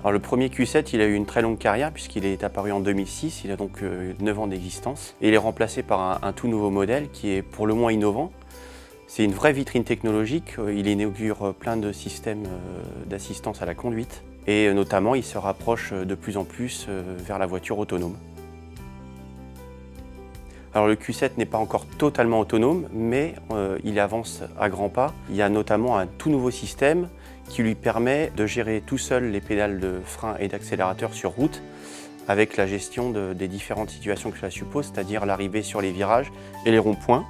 Alors le premier Q7, il a eu une très longue carrière puisqu'il est apparu en 2006, il a donc 9 ans d'existence. Et il est remplacé par un tout nouveau modèle qui est pour le moins innovant. C'est une vraie vitrine technologique, il inaugure plein de systèmes d'assistance à la conduite et notamment il se rapproche de plus en plus vers la voiture autonome. Alors le Q7 n'est pas encore totalement autonome, mais il avance à grands pas. Il y a notamment un tout nouveau système qui lui permet de gérer tout seul les pédales de frein et d'accélérateur sur route avec la gestion des différentes situations que cela suppose, c'est-à-dire l'arrivée sur les virages et les ronds-points.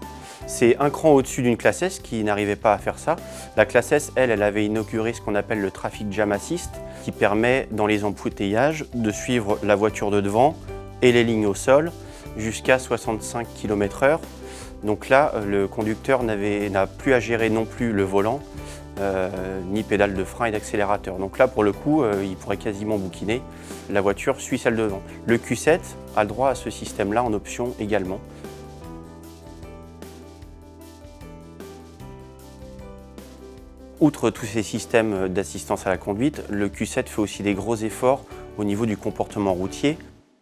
C'est un cran au-dessus d'une classe S qui n'arrivait pas à faire ça. La classe S, elle avait inauguré ce qu'on appelle le Traffic Jam Assist, qui permet dans les embouteillages de suivre la voiture de devant et les lignes au sol jusqu'à 65 km/h. Donc là, le conducteur n'a plus à gérer non plus le volant, ni pédale de frein et d'accélérateur. Donc là, pour le coup, il pourrait quasiment bouquiner. La voiture suit celle de devant. Le Q7 a le droit à ce système-là en option également. Outre tous ces systèmes d'assistance à la conduite, le Q7 fait aussi des gros efforts au niveau du comportement routier.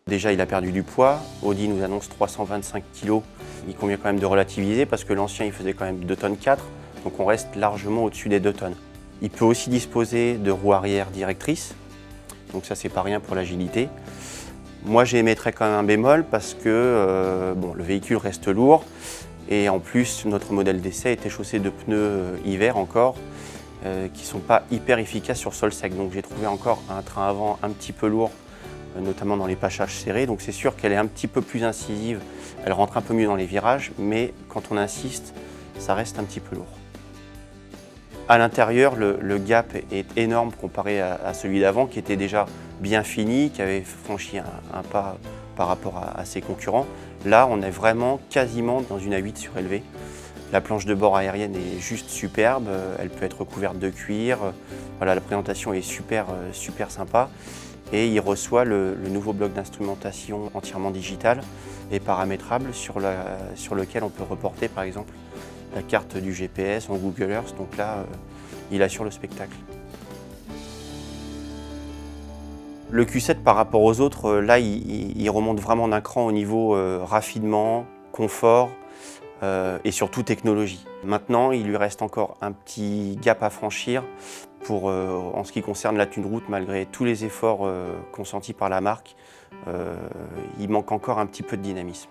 Déjà, il a perdu du poids. Audi nous annonce 325 kg. Il convient quand même de relativiser parce que l'ancien, il faisait quand même 2,4 tonnes. Donc on reste largement au-dessus des 2 tonnes. Il peut aussi disposer de roues arrière directrices. Donc ça, c'est pas rien pour l'agilité. Moi, j'émettrais quand même un bémol parce que le véhicule reste lourd. Et en plus, notre modèle d'essai était chaussé de pneus hiver encore, qui ne sont pas hyper efficaces sur sol sec. Donc j'ai trouvé encore un train avant un petit peu lourd, notamment dans les passages serrés. Donc c'est sûr qu'elle est un petit peu plus incisive, elle rentre un peu mieux dans les virages, mais quand on insiste, ça reste un petit peu lourd. À l'intérieur, le gap est énorme comparé à celui d'avant, qui était déjà bien fini, qui avait franchi un pas par rapport à ses concurrents. Là, on est vraiment quasiment dans une A8 surélevée. La planche de bord aérienne est juste superbe, elle peut être recouverte de cuir. Voilà, la présentation est super sympa. Et il reçoit le nouveau bloc d'instrumentation entièrement digital et paramétrable sur lequel on peut reporter par exemple la carte du GPS en Google Earth. Donc là, il assure le spectacle. Le Q7 par rapport aux autres, là, il remonte vraiment d'un cran au niveau raffinement, confort et surtout technologie. Maintenant, il lui reste encore un petit gap à franchir en ce qui concerne la tenue de route, malgré tous les efforts consentis par la marque. Il manque encore un petit peu de dynamisme.